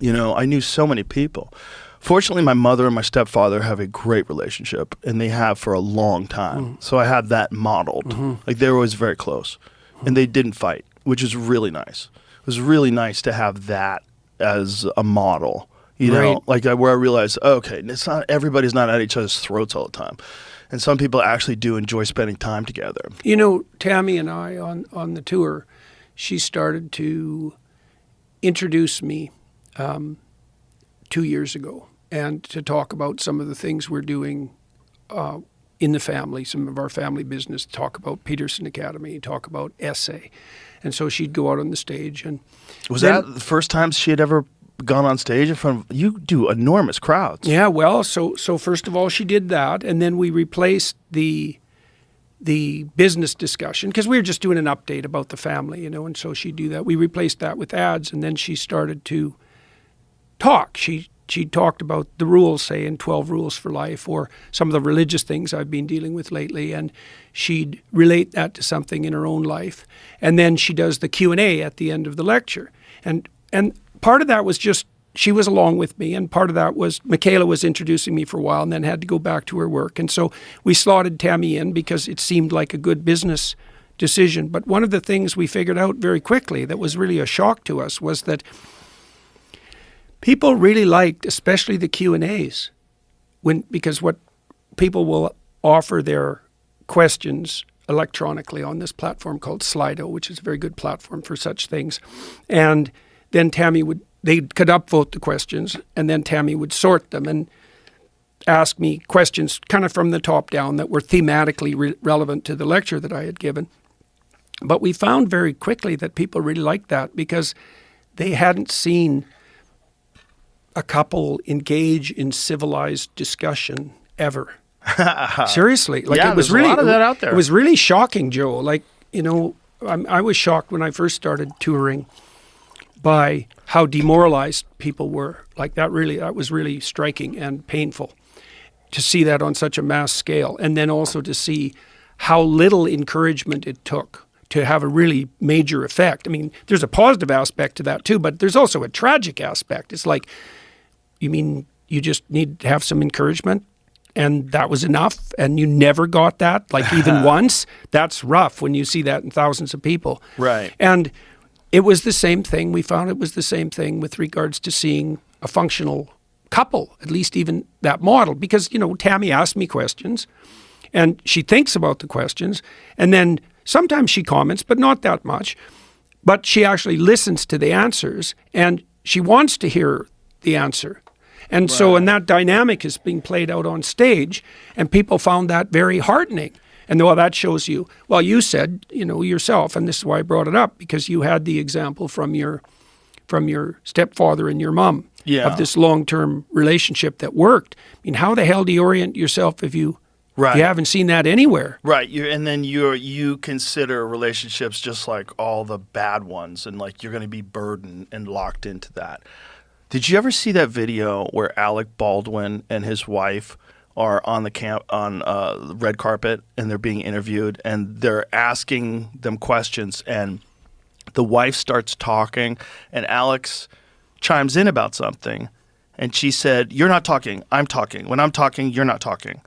I knew so many people. Fortunately, my mother and my stepfather have a great relationship, and they have for a long time. So I had that modeled. Like, they were always very close, and they didn't fight, which is really nice. It was really nice to have that as a model, like where I realized, okay, it's not, everybody's not at each other's throats all the time. And some people actually do enjoy spending time together. Tammy and I on the tour, she started to introduce me 2 years ago, and to talk about some of the things we're doing in the family, some of our family business, talk about Peterson Academy, talk about essay. And so she'd go out on the stage. And was that the first time she had ever gone on stage in front of, you do enormous crowds. Yeah, well, so first of all, she did that, and then we replaced the business discussion, because we were just doing an update about the family, and so she'd do that. We replaced that with ads, and then she started to talk. She talked about the rules, say, in 12 Rules for Life, or some of the religious things I've been dealing with lately, and she'd relate that to something in her own life. And then she does the Q&A at the end of the lecture. And part of that was just, she was along with me, and part of that was Michaela was introducing me for a while and then had to go back to her work. And so we slotted Tammy in because it seemed like a good business decision. But one of the things we figured out very quickly that was really a shock to us was that people really liked, especially the Q&As, because what people will offer their questions electronically on this platform called Slido, which is a very good platform for such things. And then they could upvote the questions, and then Tammy would sort them and ask me questions kind of from the top down that were thematically relevant to the lecture that I had given. But we found very quickly that people really liked that because they hadn't seen a couple engage in civilized discussion ever. Seriously. It was really, a lot of that out there. It was really shocking, Joe. I was shocked when I first started touring by how demoralized people were. That was really striking and painful to see that on such a mass scale. And then also to see how little encouragement it took to have a really major effect. I mean, there's a positive aspect to that too, but there's also a tragic aspect. It's like, you mean you just need to have some encouragement and that was enough and you never got that, even once? That's rough when you see that in thousands of people. Right. And it was the same thing. We found it was the same thing with regards to seeing a functional couple, at least even that model. Because, Tammy asked me questions and she thinks about the questions, and then sometimes she comments, but not that much. But she actually listens to the answers and she wants to hear the answer. And so, and that dynamic is being played out on stage, and people found that very heartening. And that shows you, you said, yourself, and this is why I brought it up, because you had the example from your stepfather and your mom of this long-term relationship that worked. I mean, how the hell do you orient yourself if you haven't seen that anywhere? Right. And then you consider relationships just like all the bad ones, and you're going to be burdened and locked into that. Did you ever see that video where Alec Baldwin and his wife are on the red carpet and they're being interviewed and they're asking them questions, and the wife starts talking and Alex chimes in about something, and she said, "You're not talking, I'm talking. When I'm talking, you're not talking."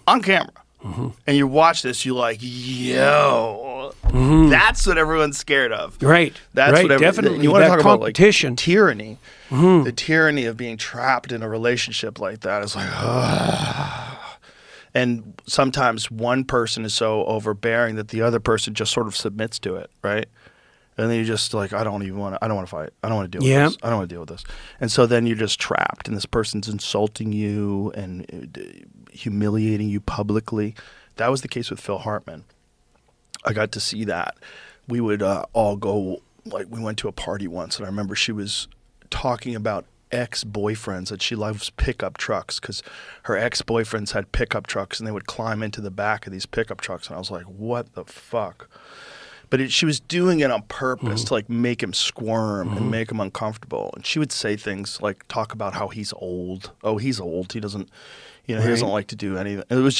On camera. Mm-hmm. And you watch this, you're like, yo, that's what everyone's scared of. Right. That's what definitely. You want to talk competition. About tyranny. Mm-hmm. The tyranny of being trapped in a relationship like that is and sometimes one person is so overbearing that the other person just sort of submits to it, right? And then you're just like, I don't want to fight. I don't want to deal with this. I don't want to deal with this. And so then you're just trapped, and this person's insulting you and humiliating you publicly. That was the case with Phil Hartman. I got to see that. We would all go, we went to a party once, and I remember she was talking about ex-boyfriends, that she loves pickup trucks because her ex-boyfriends had pickup trucks, and they would climb into the back of these pickup trucks. And I was like, what the fuck? But she was doing it on purpose to make him squirm and make him uncomfortable. And she would say things talk about how he's old. Oh, he's old. He doesn't, he doesn't like to do anything. It was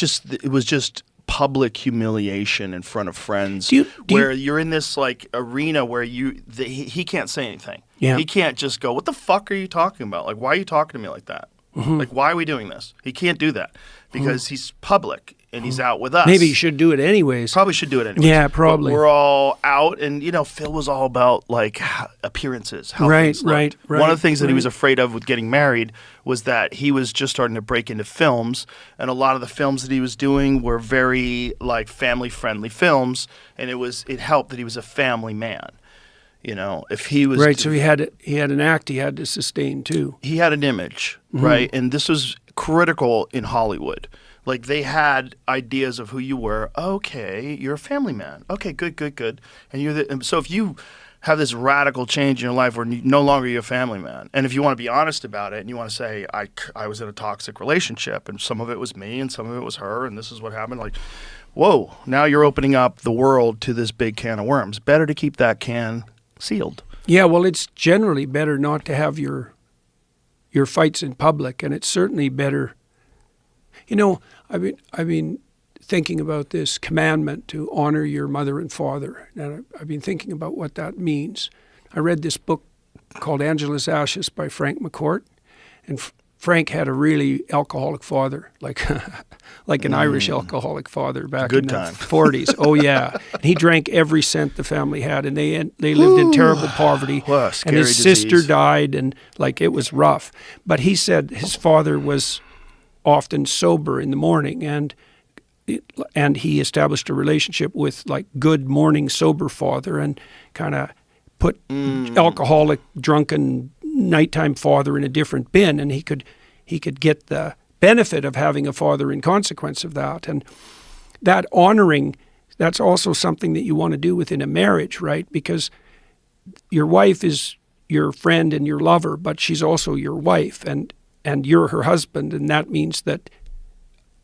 just public humiliation in front of friends, where you're in this like arena where he can't say anything. Yeah. He can't just go, "What the fuck are you talking about? Like, why are you talking to me like that? Like, why are we doing this?" He can't do that because he's public and he's out with us. Maybe he should do it anyways. Probably should do it anyways. Yeah, probably. But we're all out, and Phil was all about like appearances. How things looked. Right. One of the things that he was afraid of with getting married was that he was just starting to break into films, and a lot of the films that he was doing were very like family-friendly films, and it helped that he was a family man. If he was right, so he had an act he had to sustain too. He had an image, right, and this was critical in Hollywood. Like they had ideas of who you were. Okay, you're a family man. Okay, good. And so if you have this radical change in your life where no longer you're a family man, and if you want to be honest about it and you want to say I was in a toxic relationship and some of it was me and some of it was her and this is what happened, like, whoa, now you're opening up the world to this big can of worms. Better to keep that can sealed. Yeah, well, it's generally better not to have your fights in public, and it's certainly better. I've been thinking about this commandment to honor your mother and father, and I've been thinking about what that means. I read this book called Angela's Ashes by Frank McCourt, and Frank had a really alcoholic father, like an Irish alcoholic father back in the 40s. Oh yeah, and he drank every cent the family had, and they lived in terrible poverty. And his sister died, and like it was rough. But he said his father was often sober in the morning, and he established a relationship with like good morning sober father, and kind of put alcoholic, drunken nighttime father in a different bin, and he could get the benefit of having a father in consequence of that. And that honoring, that's also something that you want to do within a marriage, right? Because your wife is your friend and your lover, but she's also your wife, and you're her husband, and that means that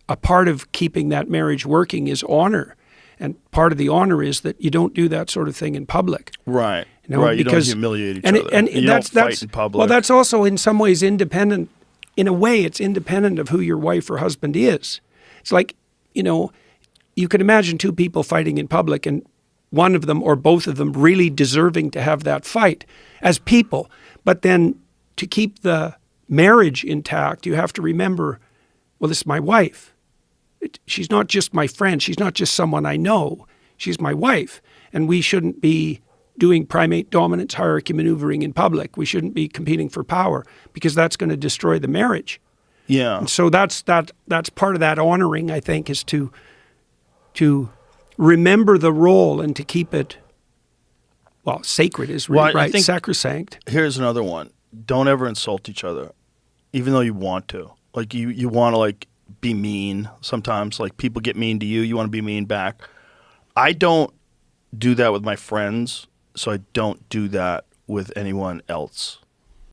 a part of keeping that marriage working is honor. And part of the honor is that you don't do that sort of thing in public. Right. Right. Because, you don't humiliate each other. And you don't fight in public. Well, that's also in some ways independent. In a way, it's independent of who your wife or husband is. It's like, you could imagine two people fighting in public and one of them or both of them really deserving to have that fight as people. But then to keep the marriage intact, you have to remember, well, this is my wife. She's not just my friend. She's not just someone I know. She's my wife. And we shouldn't be doing primate dominance hierarchy maneuvering in public. We shouldn't be competing for power because that's going to destroy the marriage. Yeah. And so that's part of that honoring, I think, is to remember the role and to keep it, well, sacred is really right, sacrosanct. Here's another one. Don't ever insult each other, even though you want to. Like you want to like be mean sometimes. Like people get mean to you, you want to be mean back. I don't do that with my friends, so I don't do that with anyone else.